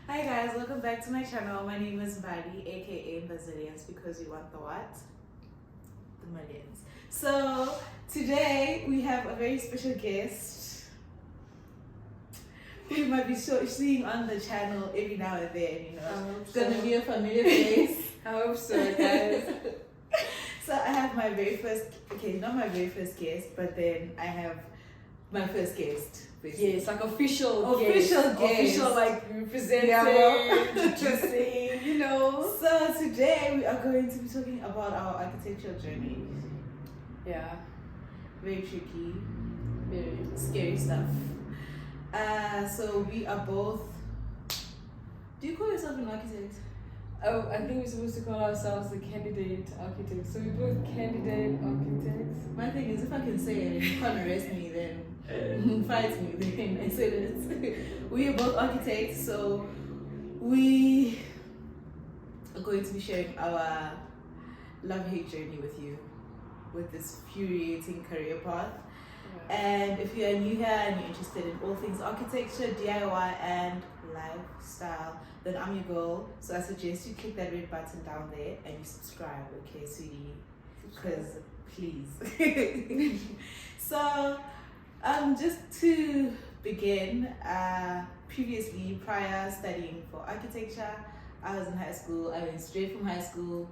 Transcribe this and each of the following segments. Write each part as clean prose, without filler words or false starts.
Hi guys, welcome back to my channel. My name is Mbadi, aka Bazillions, because you want the what? The millions. So today we have a very special guest who you might be seeing on the channel every now and then, you know. It's gonna be a familiar face. I hope so, guys. So I have my very first, not my very first guest, but then I have my first guest. Basically. Yes, like official guest. Official, like representing, introducing, you know. So today we are going to be talking about our architectural journey. Yeah. Very tricky. Very scary stuff. So we are both. Do you call yourself an architect? Oh, I think we're supposed to call ourselves the candidate architects. So we're both candidate architects. My thing is, if I can say it and you can't arrest me, then fight me. Then I say that we are both architects, so we are going to be sharing our love-hate journey with you, with this infuriating career path. And if you are new here and you're interested in all things architecture, DIY, and lifestyle, then I'm your girl. So I suggest you click that red button down there and you subscribe, okay, sweetie? Because please. So, just to begin, previously, prior studying for architecture, I was in high school. I went straight from high school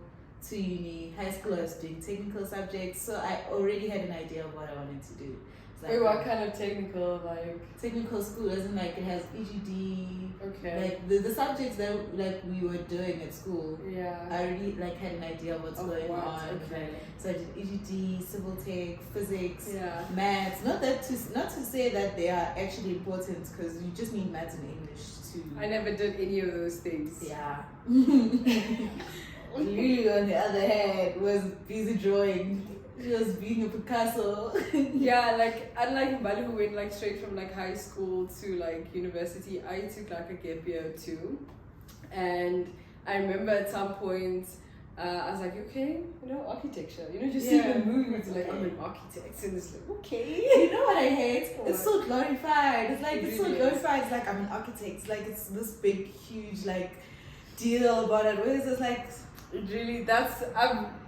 to uni. High school, I was doing technical subjects, so I already had an idea of what I wanted to do. Like, wait, what kind of technical, like? Technical school, as in like it has EGD. Okay. Like the subjects that like we were doing at school. Yeah. I already like had an idea of what's going on. Okay. So I did EGD, civil tech, physics, maths. Not to say that they are actually important, because you just need maths and English too. I never did any of those things. Yeah. Lulu, on the other hand, was busy drawing. She was being a Picasso. Yeah, like unlike Mbali, who went like straight from like high school to like university, I took like a gap year too. And I remember at some point, I was like, okay, you know, architecture. You know, just see the movies, like, I'm an architect. And it's like, okay. You know what I hate? It's so glorified. It's like, it's so glorified. It's like, I'm an architect. It's like, it's this big, huge, like, deal about it. Where is this, like... Really, that's...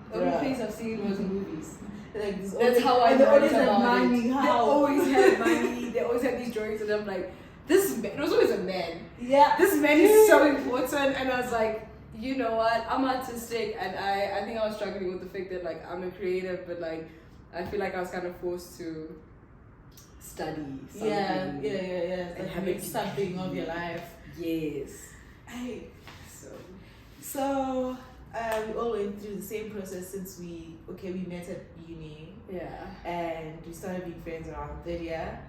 The only things I've seen was movies. Like, that's how I know. They always have money. They always have money. They always have these drawings, and I'm like, this man. It was always a man. Yeah. This man is so important, and I was like, you know what? I'm artistic, and I think I was struggling with the fact that like I'm a creative, but like I feel like I was kind of forced to study something. Yeah. And having something of your life. Yes. So. We all went through the same process since we met at uni. Yeah. And we started being friends around third year.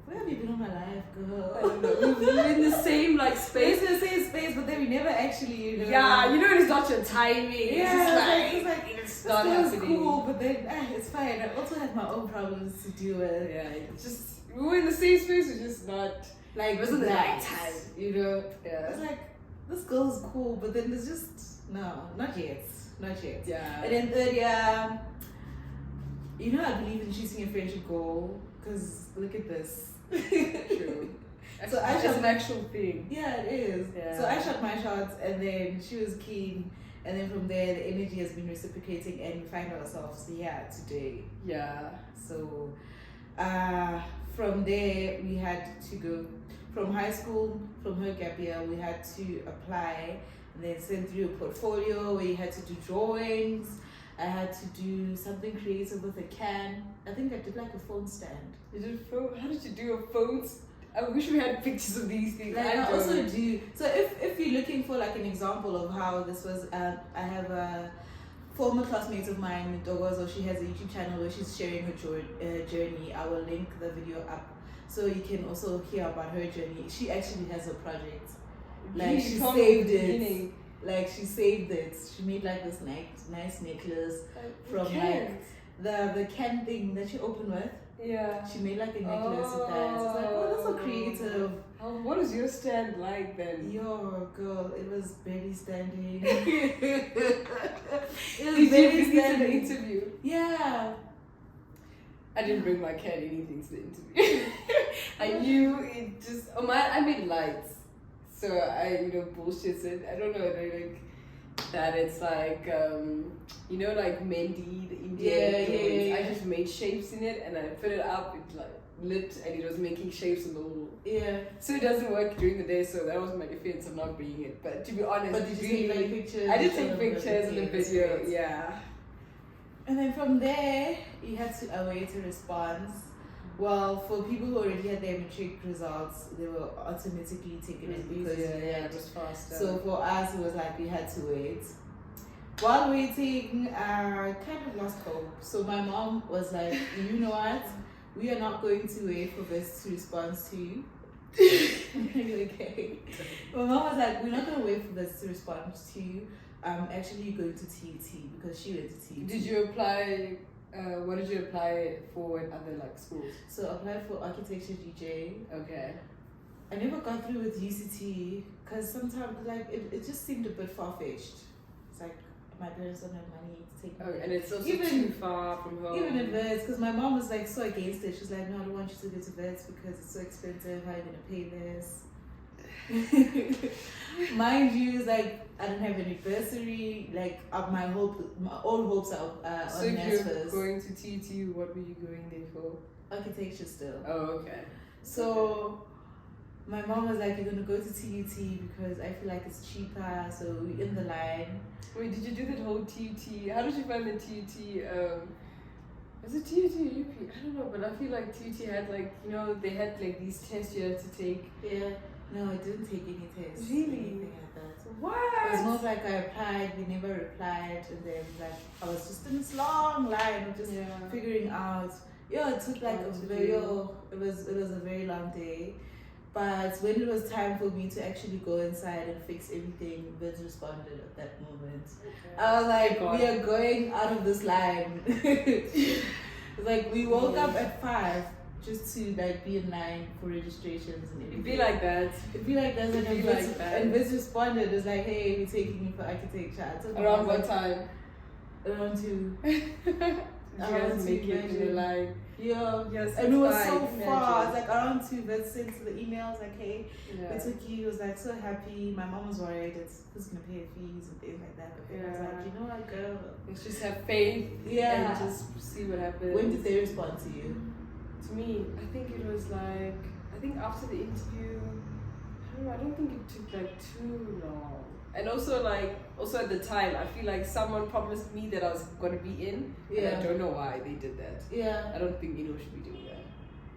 Where have you been all my life, girl? I don't know. We've been in the same like space. It's the same space, but then we never actually, you know. Yeah, you know, it's not your timing. Yeah, it's not happening. Cool, but then it's fine. I also had my own problems to deal with. Yeah, it's just we were in the same space, we're just not like it wasn't the right time, you know. Yeah. It's like this girl's cool, but then there's just no, not yet. Yeah. And then third year, you know, I believe in choosing a friendship goal, because look at this. True. So it's an actual thing. Yeah, it is. Yeah. So I shot my shots, and then she was keen, and then from there the energy has been reciprocating, and we find ourselves here today. Yeah. So from there we had to go from high school, from her gap year, we had to apply and then send through a portfolio where you had to do drawings. I had to do something creative with a can. I think I did like a phone stand. How did you do a phone? I wish we had pictures of these things. Like I also do. So if you're looking for like an example of how this was, I have a former classmate of mine, Dogozo. She has a YouTube channel where she's sharing her journey. I will link the video up so you can also hear about her journey. She actually has a project. Like she saved it. Like she saved it. She made like this nice necklace from like the can thing that you open with. Yeah. She made like a necklace with that. So I was like, oh, that's so creative. What was your stand like then? Yo, girl, it was barely standing. Did you bring it to the interview? Yeah. I didn't bring my cat anything to the interview. I knew it just. I made lights. So I bullshits it. I don't know, like that it's like like Mendy, the Indian drawings. yeah. I just made shapes in it and I put it up. It like lit and it was making shapes on the wall. Yeah. So it doesn't work during the day. So that was my defense of not bringing it. But to be honest, But did you take like pictures? I did take pictures and a video. Yeah. And then from there, you had to await a response. Well, for people who already had their matric results, they were automatically taken in because it was faster. So for us, it was like we had to wait. While waiting, I kind of lost hope. So my mom was like, you know what? We are not going to wait for this to respond to you. Okay. My mom was like, we're not going to wait for this to respond to you. Actually going to TUT because she went to TUT. Did you apply? What did you apply for in other like schools? So I applied for architecture GJ. Okay. I never got through with UCT because sometimes like it just seemed a bit far fetched. It's like my parents don't have money to take me. Oh, and it's also even, too far from home. Even at Vets, because my mom was like so against it. She's like, no, I don't want you to go to Vets because it's so expensive. How are you gonna pay this? Mind you, like I don't have any bursary. Like my all hopes are so on if you're NSFAS. going to TTU, what were you going there for? Architecture still. Oh, okay. So my mom was like, you're gonna go to TUT because I feel like it's cheaper. So we're in the line. Wait, did you do that whole TUT? How did you find the TUT? Was it TUT or UP? I don't know, but I feel like TUT had like they had like these tests you had to take. Yeah. No, I didn't take any tests. Really? Anything like that. What? It was more like I applied, we never replied, and then like I was just in this long line of just figuring out. Yeah, it took like it was a very long day. But when it was time for me to actually go inside and fix everything, Vince responded at that moment. Okay. I was like, we are going out of this line. It's like we woke up at 5 just to like be in line for registrations and everything. It'd be like that. It'd be like that. It'd be like that. And Vince responded, it's like, hey, we're taking you for architecture. Around what time? Around 2. Did you guys make it in the line? Yeah. Yes, And it was fine. so far. It's like around 2, Vince sent to the emails like, hey, Yeah. we took you. He was like so happy. My mom was worried it's who's gonna pay fees and things like that. But then I was like, you know what, girl? Let's just have faith. Yeah. And just see what happens. When did they respond to you? To me, I think it was like after the interview. I don't know. I don't think it took like too long. And also at the time, I feel like someone promised me that I was gonna be in. Yeah. And I don't know why they did that. Yeah. I don't think anyone should be doing that.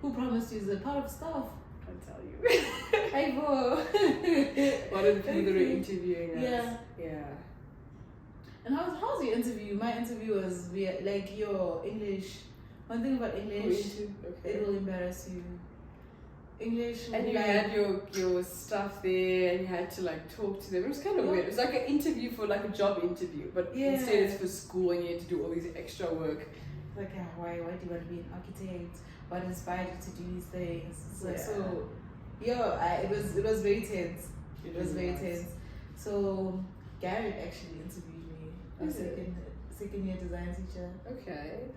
Who promised you is a part of staff? Can't tell you. Hey, bro. One of the people that were interviewing us. Yeah. Yeah. And how's your interview? My interview was weird. Like your English. One thing about English, Okay. it will embarrass you. English. And you had your stuff there, and you had to like talk to them. It was kind of weird. It was like an interview for like a job interview, but instead it's for school, and you had to do all these extra work. Like, why do you want to be an architect? What inspired you to do these things? It was very tense. It was very tense. So Garrett actually interviewed me, a second year design teacher. Okay.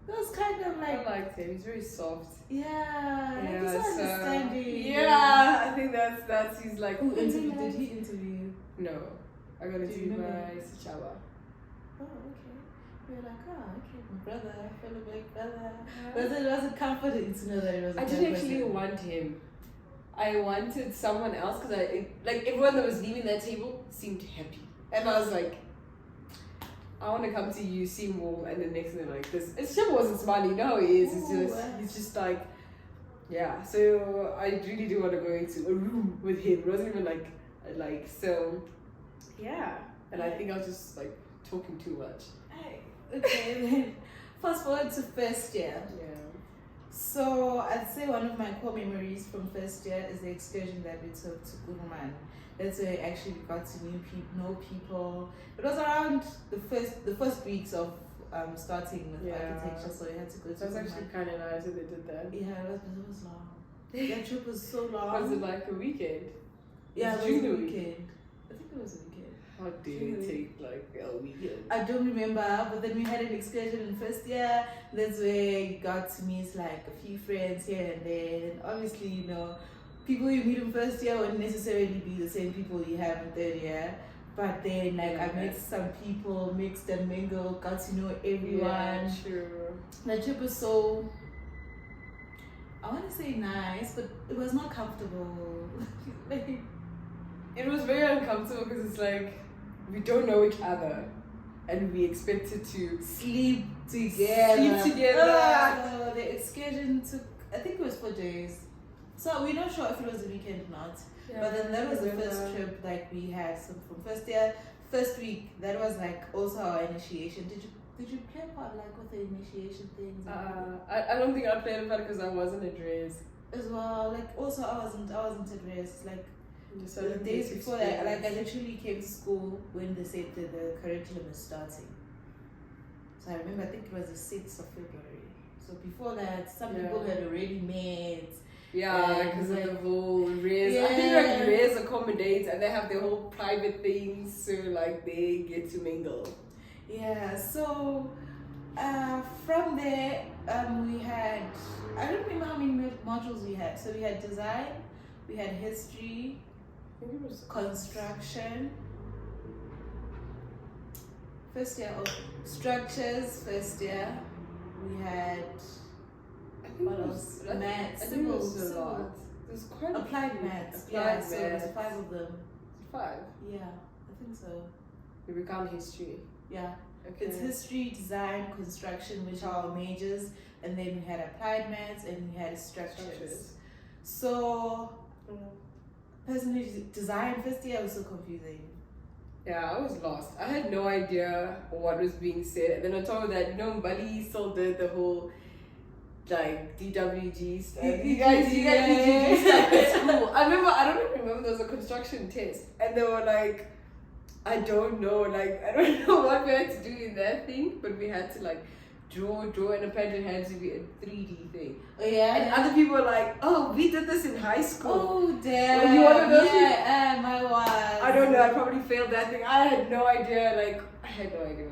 It was kind of like I liked him. He's very soft. like he's so understanding. Yeah, I think that's he's like. Who interviewed? Did he interview you? No, I got interviewed remember? by Sichawa. Oh, okay. You're like, okay, my brother, fellow black brother. Was it comforting to know that it was? I didn't actually want him. I wanted someone else because like everyone that was leaving that table seemed happy, and I was like, I want to come to you, seem warm, and the next thing like this. And Sheba wasn't smiling. You know how he is. He's just like, yeah. So I really do want to go into a room with him. It wasn't even like so, yeah. And I think I was just like talking too much. Okay, then fast forward to first year. Yeah. So I'd say one of my core memories from first year is the excursion that we took to Kuruman. That's where I actually got to know people. It was around the first weeks of starting with architecture, so we had to go to. That was actually kind of nice that they did that. Yeah, it was long. That trip was so long. Was it like a weekend? Yeah, it was a weekend. I think it was a weekend. How did it take like a weekend? I don't remember, but then we had an excursion in first year. That's where you got to meet like a few friends here and there. And obviously, people you meet in first year won't necessarily be the same people you have in third year. But then, like, I met some people, mixed and mingled, got to know everyone. Yeah, true. The trip was so, I want to say nice, but it was not comfortable. Like, it was very uncomfortable because it's like we don't know each other, and we expected to sleep together. The excursion took, I think it was 4 days. So we're not sure if it was a weekend or not. Yeah, but then that was the first trip like we had. So from first year, first week, that was like also our initiation. Did you play a part like with the initiation things? I don't think I played a part because I wasn't at Reyes. As well, like also I wasn't at Reyes. Like the days before that, like I literally came to school when they said that the curriculum is starting. So I remember, I think it was the 6th of February. So before that, some people had already met. Yeah, because of the whole Reyes. I think like Reyes accommodates and they have their whole private things, so like they get to mingle. Yeah, so from there we had, I don't remember how many modules we had. So we had design, we had history, I think it was construction, first year of structures, first year we had, what else? Maths. I think it was a lot. There's quite applied maths. Applied so maths. there's 5 of them. 5? Yeah, I think so. We count history. Yeah. Okay. It's history, design, construction, which are our majors, and then we had applied maths and we had structures. So, personally, design first year was so confusing. Yeah, I was lost. I had no idea what was being said. And then on top of that, you know, Mbali still did the whole like DWG stuff. You guys did DWG stuff at school. I don't even remember there was a construction test, and they were like, I don't know what we had to do in that thing, but we had to like draw, and apparently it had to be a 3D thing. Oh yeah. And other people were like, oh, we did this in high school. Oh damn. Were you one of those I was. I don't know, I probably failed that thing. I had no idea, what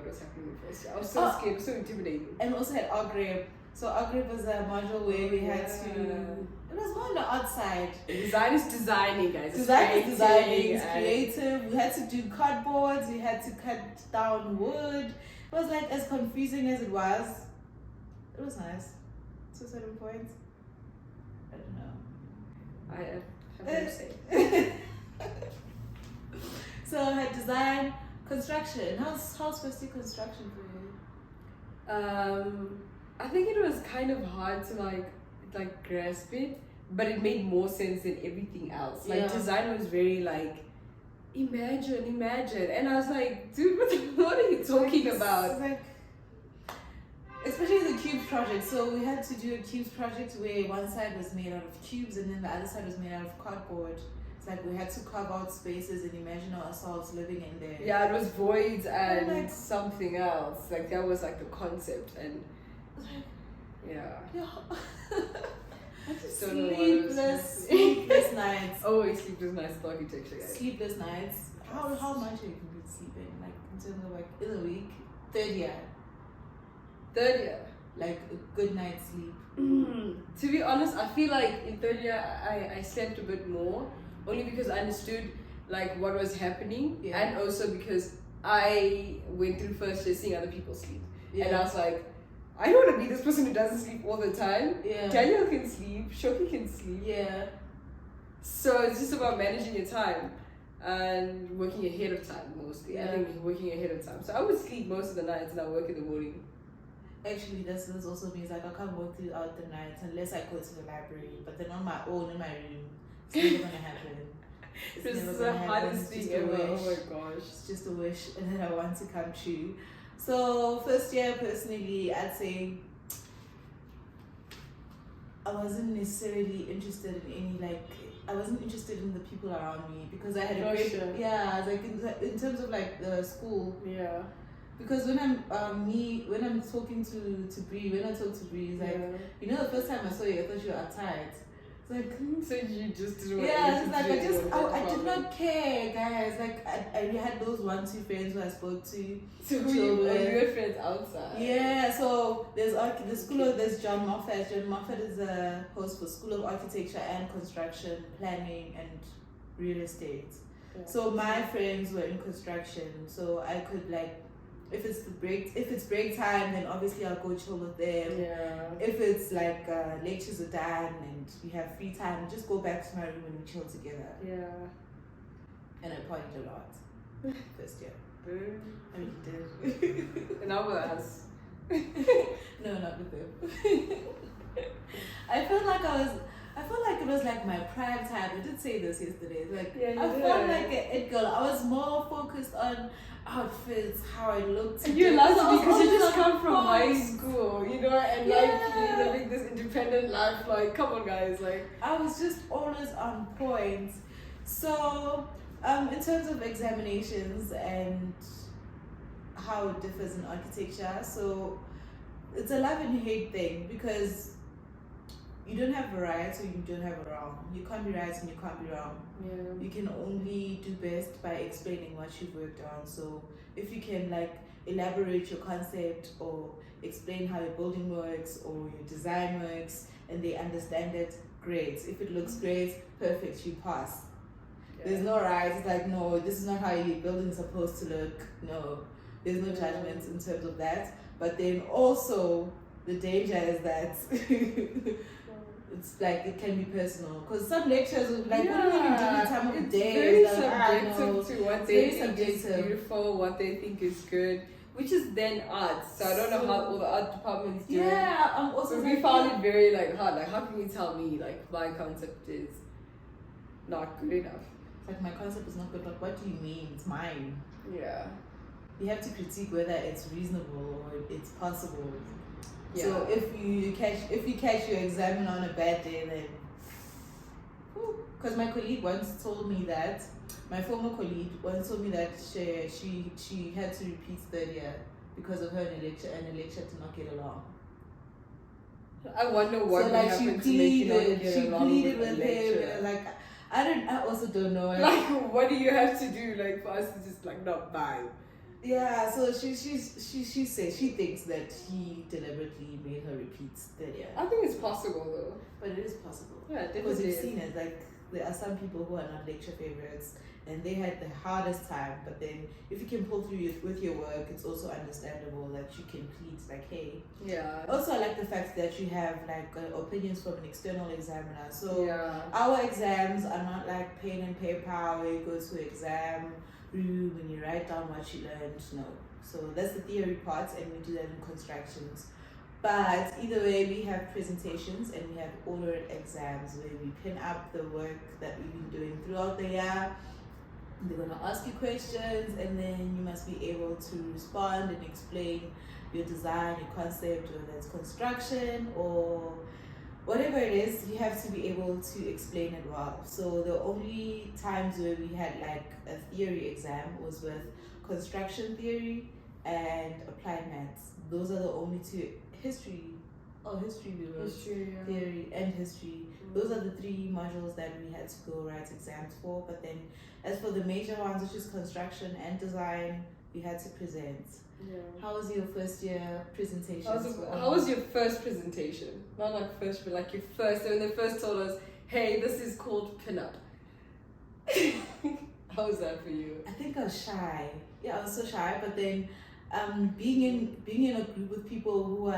was happening in the first year. I was so scared, so intimidated. And we also had Agrib. So Agrib was a module where we had to, it was more on the outside. Design is designing, guys. Designing, it's creative. We had to do cardboards, we had to cut down wood. It was like as confusing as it was. It was nice. To a certain point. I don't know. I have to say. So I had design, construction. How's first year construction for you? I think it was kind of hard to like grasp it, but it made more sense than everything else. Like design was very like imagine, and I was like, dude, what are you talking about? Like, especially the cubes project. So we had to do a cubes project where one side was made out of cubes and then the other side was made out of cardboard. It's like we had to carve out spaces and imagine ourselves living in there. Yeah, it was voids and like, something else. Like that was like the concept, and I just don't know sleepless nights. Always sleepless nights with architecture, guys. Sleepless nights. How much are you sleeping? Like in terms of like in a week? Third year. Like a good night's sleep. To be honest, I feel like in third year I slept a bit more, only because I understood like what was happening, and also because I went through first year seeing other people sleep, and I was like, I don't want to be this person who doesn't sleep all the time. Daniel can sleep, Shoki can sleep. So it's just about managing your time and working ahead of time mostly. I think working ahead of time. So I would sleep most of the nights and I work in the morning. Actually, this also means like I can't work throughout the night unless I go to the library. But then on my own in my room, it's never gonna happen. This is the hardest thing ever. Oh my gosh. It's just a wish that I want to come true. So first year, personally, I'd say I wasn't necessarily interested in I wasn't interested in the people around me because I had a great, in terms of like the school. Because when I'm talking to Bree, when I talk to Bree, it's like, you know, the first time I saw you, I thought you were uptight. Like, so you just didn't want yeah, it's anything like to do with I did it. not care, guys. Like I had those 1-2 friends who I spoke to. So chill you with. were friends outside? Yeah, so there's John Moffat. John Moffat is a host for School of Architecture and Construction, Planning and Real Estate. Yeah. So my friends were in construction, so I could like, if it's break time, then obviously I'll go chill with them. Yeah. If it's like lectures are done and we have free time, just go back to my room and we chill together. Yeah. And I partied a lot first year. I mean, did. And now with us. No, not with them. I felt like it was like my prime time. I did say this yesterday. Like, Yeah, you I did. felt like an it girl. I was more focused on outfits, how I looked. And you're allowed to I was because you always just on come from high point. school, you know, and Yeah. like you're living this independent life. Like, come on, guys, like. I was just always on point. So, in terms of examinations and how it differs in architecture, so it's a love and hate thing because you don't have a right or you don't have a wrong. You can't be right and you can't be wrong. Yeah. You can only do best by explaining what you've worked on. So if you can like elaborate your concept or explain how your building works or your design works and they understand it, great. If it looks great, perfect, you pass. There's no right, it's like, no, this is not how your building is supposed to look. No, there's no judgments in terms of that. But then also, the danger is that it's like, it can be personal. Because some lectures will be like, what do you even do the time of the day? Very It's like, subjective to what It's they very think is subjective. beautiful, what they think is good, which is then art. So I don't know how all the art departments do it. Yeah, I'm also So we like, found it very like hard. Like, how can you tell me like my concept is not good enough? it's like, my concept is not good, but what do you mean? It's mine. Yeah. You have to critique whether it's reasonable or it's possible. Yeah. So if you catch your examiner on a bad day, then because my colleague once told me that, my former colleague once told me that she had to repeat third year because of her in a lecture and the lecture did not get along. I wonder what So would like happen to make you not get she along pleaded with with a lecturer. him. Like I also don't know. Like, what do you have to do like for us to just like not vibe? Yeah, so she says she thinks that he deliberately made her repeat third year. I think it's possible though. But it is possible. Yeah, Because definitely. you've seen it, like there are some people who are not lecture favorites and they had the hardest time, but then if you can pull through with your work, it's also understandable that you can plead like, hey. Yeah. Also, I like the fact that you have like opinions from an external examiner. So Yeah. our exams are not like pen and paper where you go to exam room and you write down what you learned. No. So that's the theory part and we do that in constructions. But either way, we have presentations and we have oral exams where we pin up the work that we've been doing throughout the year. They're going to ask you questions and then you must be able to respond and explain your design, your concept, whether it's construction or whatever it is, you have to be able to explain it well. So the only times where we had like a theory exam was with construction theory and applied maths. Those are the only two. History we wrote. History, yeah. Theory and history. Those are the three modules that we had to go write exams for. But then as for the major ones, which is construction and design, we had to present. Yeah. How was your first year presentation? How was your first presentation? Not like first, but like your first. When they first told us, "Hey, this is called pinup." How was that for you? I think I was shy. Yeah, I was so shy. But then, being in a group with people who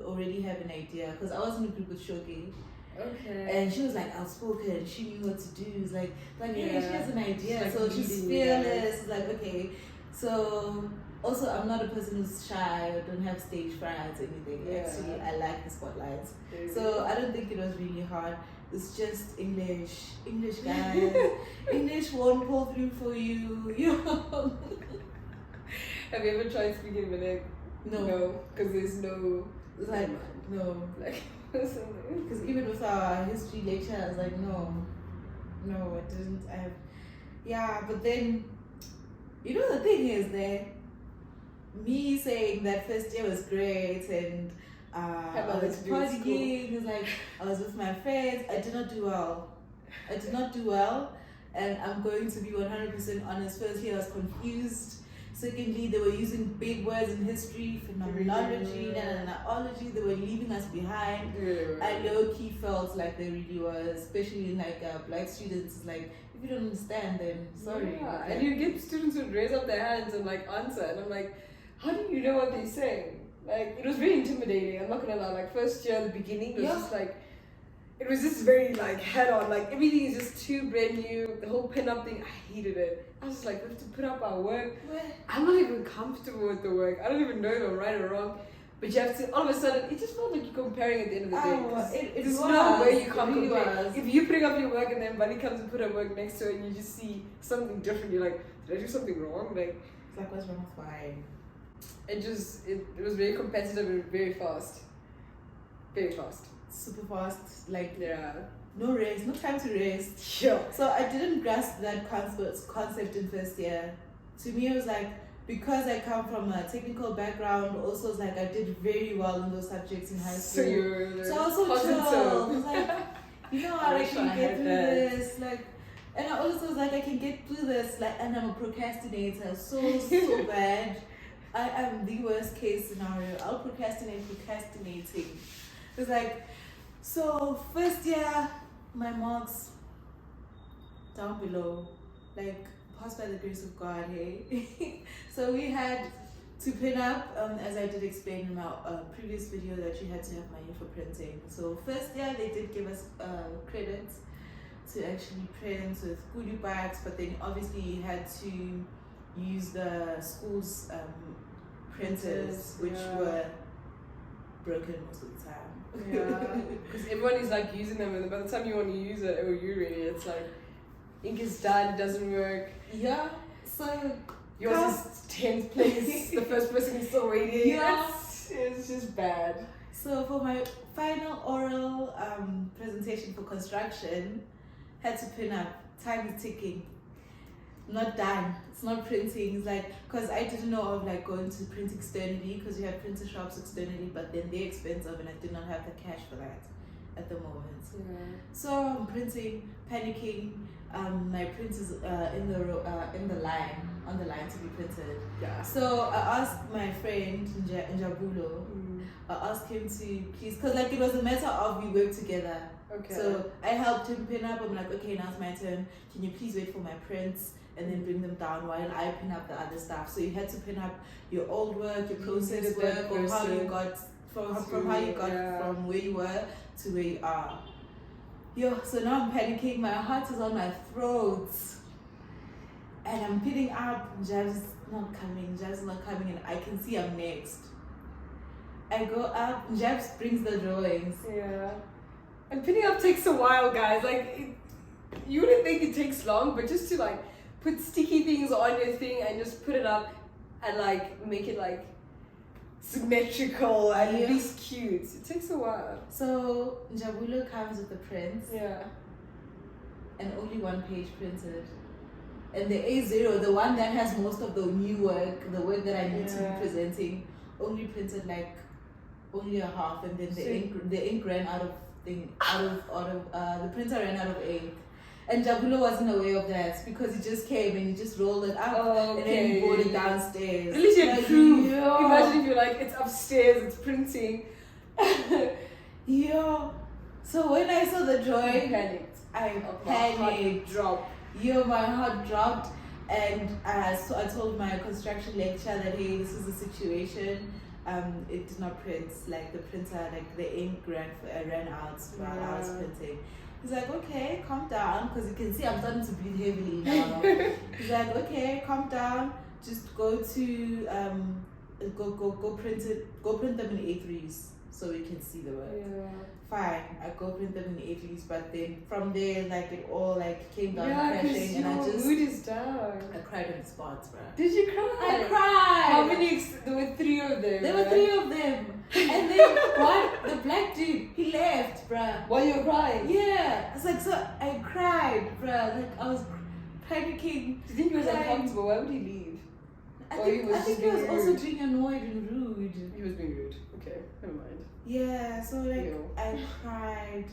already have an idea. Because I was in a group with Shogi, Okay. and she was like outspoken. She knew what to do. It's like hey, Yeah. she has an idea, She's, so like, she's leading you guys. fearless. It's like okay. So also, I'm not a person who's shy. I don't have stage fright or anything. Yeah. Actually, I like the spotlight. Very So good. I don't think it was really hard. It's just English guys. English won't pull through for you. You know? Have you ever tried speaking Malay? No. Because there's no. It's like no. Like something. Because even with our history lecture, I was like no, I didn't. But then, you know, the thing is that me saying that first year was great and I was partying. It's like I was with my friends. I did not do well. And I'm going to be 100% honest. Firstly, I was confused. Secondly, they were using big words in history, phenomenology, analogy. They were leaving us behind. I low-key felt like they really was, especially in like black students. Like, if you don't understand, then sorry. Yeah, and you get students who raise up their hands and like answer, and I'm like, how do you know what they're saying? Like, it was very intimidating. I'm not gonna lie. Like, first year, the beginning was just like. It was just very like head on, like everything is just too brand new. The whole pin-up thing, I hated it. I was just like, we have to put up our work. I'm not even comfortable with the work. I don't even know if I'm right or wrong. But you have to, all of a sudden, it just felt like you're comparing at the end of the day. There's no way you can't compare. If you putting up your work and then Bunny comes and put her work next to it and you just see something different, you're like, did I do something wrong? Like, it's like, what's wrong with mine? It was very competitive and very fast. Very fast. Super fast, like no rest, no time to rest. Sure. So I didn't grasp that concept in first year. To me, it was like, because I come from a technical background, also it's like I did very well in those subjects in high school. So I was so chill. I was like, you know what, I can get through this. Like, and I also was like, I can get through this. Like, and I'm a procrastinator, so bad. I am the worst case scenario. I'll procrastinating. It's like. So first year, my marks down below, like passed by the grace of God, hey. So we had to pin up, as I did explain in my previous video, that you had to have money for printing. So first year they did give us credit to actually print with goodie bags, but then obviously you had to use the school's printers, which were broken most of the time. Yeah, because everyone is like using them, and by the time you want to use it or you're ready, it's like ink is done, it doesn't work. Yeah, so yours is 10th place, the first person is still waiting. Yeah, it's just bad. So for my final oral presentation for construction, had to pin up. Time is ticking. Not done. It's not printing. It's like, because I didn't know of like going to print externally, because you have printer shops externally, but then they're expensive and I did not have the cash for that at the moment. Yeah. So I'm printing, panicking. My print is in the line, on the line to be printed. Yeah. So I asked my friend Njabulo. I asked him to please, because like it was a matter of we work together. Okay. So I helped him pin up. I'm like, okay, now it's my turn. Can you please wait for my prints and then bring them down while I pin up the other stuff? So you had to pin up your old work, your process work, or how you got from how you got from where you were to where you are. So now I'm panicking. My heart is on my throat, and I'm pinning up. Jab's not coming, and I can see I'm next. I go up. Jabs brings the drawings. Yeah. And pinning up takes a while, guys. Like, you wouldn't think it takes long, but just to like put sticky things on your thing and just put it up and like make it like symmetrical and at least cute. It takes a while. So Njabulo comes with the prints. Yeah. And only one page printed. And the A0, the one that has most of the new work, the work that I need to be presenting, only printed like only a half, and then the ink ran out of the printer ran out of ink. And Njabulo wasn't aware of that because he just came and he just rolled it up and then he brought it downstairs. At least you had proof. Imagine if you're like, it's upstairs, it's printing. So when I saw the drawing, I panicked. My heart dropped. My heart dropped, and so I told my construction lecturer that, hey, this is the situation. It did not print, like the printer, like the ink ran out while I was printing. He's like, okay, calm down, because you can see I'm starting to bleed heavily now. He's like, okay, calm down, just go to go print them in A3s so we can see the work. Yeah. Fine, I go print them in A3s, but then from there, like it all like came down crashing, and I just mood is down. I cried on the spot, bro. Did you cry? I cried. How many? There were 3 of them. There were 3 of them, and then the black dude, he left, bruh. While you were crying? Yeah, it's like, so I cried, bruh. Like I was panicking. Do you think he was uncomfortable? Why would he leave? I think he was also being annoyed and rude. rude. He was being rude. Okay, never mind. Yeah, so like Ew. I cried,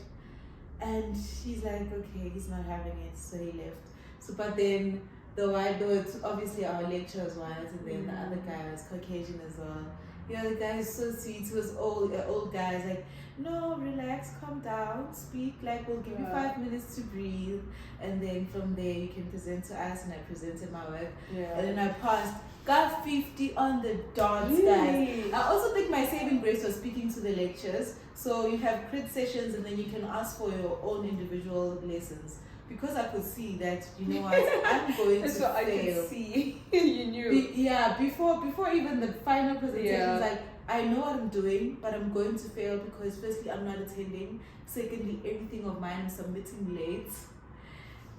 and he's like, okay, he's not having it, so he left. So, but then the white dude, obviously our lecturer was white, and then the other guy was Caucasian as well. You know, the guy is so sweet. He was old guy. He's like, no, relax, calm down, speak. Like, we'll give you 5 minutes to breathe, and then from there you can present to us. And I presented my work, Yeah. and then I passed. Got 50 on the dot, guys. Really? I also think my saving grace was speaking to the lectures. So you have crit sessions, and then you can ask for your own individual lessons. Because I could see that, you know what, I'm going That's to what I fail. could see. You knew. Before even the final presentation, Yeah. like, I know what I'm doing, but I'm going to fail because firstly, I'm not attending. Secondly, everything of mine I'm submitting late.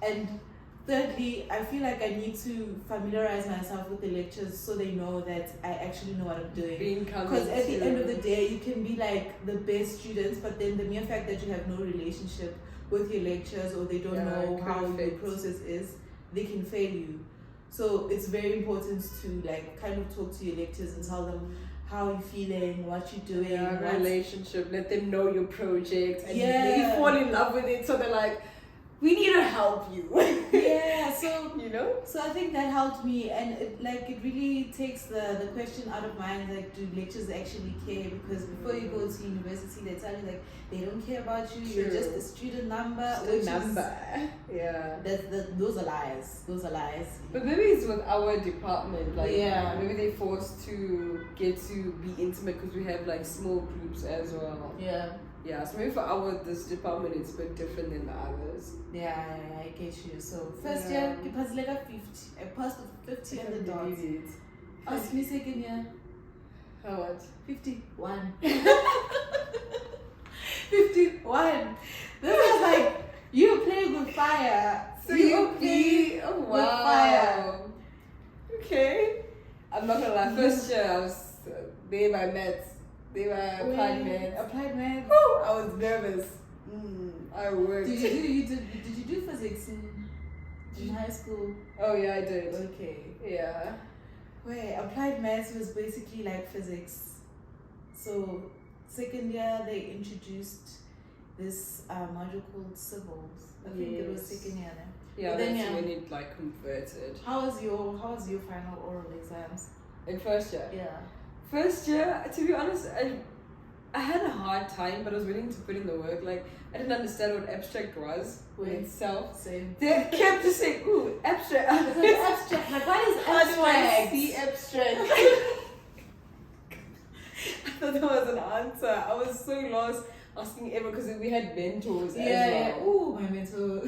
And thirdly, I feel like I need to familiarize myself with the lectures so they know that I actually know what I'm doing. Because at the end of the day, you can be like the best students, but then the mere fact that you have no relationship with your lectures, or they don't know how the process is, they can fail you. So it's very important to like kind of talk to your lectures and tell them how you're feeling, what you're doing. Relationship. Let them know your project, and Yeah. maybe fall in love with it. So they're like, we need to help you. Yeah, so You know. so I think that helped me, and it really takes the question out of mind, like, do lecturers actually care? Because before you go to university, they tell you like they don't care about you. You're just a student number. Yeah. Those are lies. Those are lies. But maybe it's with our department, like Yeah. maybe they're forced to get to be intimate because we have like small groups as well. Yeah. Yeah, so maybe for this department it's a bit different than the others. Yeah, I get you. So first year, I passed like a 50. I passed with 50 on the dot. Ask me second year. How much? 51. 51. This is like you playing with fire. So you play with fire. Okay. I'm not gonna lie. First year I was there by maths. They were applied maths. Applied maths. Woo! I was nervous. I worked. Did you do physics in high school? Oh yeah, I did. Okay. Yeah. Wait, applied maths was basically like physics. So second year they introduced this module called civils. I think it was second year then. Yeah, But that's then, when it like converted. How was your final oral exams? In first year. Yeah. First year, to be honest, I had a hard time, but I was willing to put in the work. Like, I didn't understand what abstract was in itself. Same. They kept just saying, ooh, abstract. It's like abstract. Like, what is How do I abstract? see abstract? I thought that was an answer. I was so lost asking everyone because we had mentors as well. Ooh, my mentor.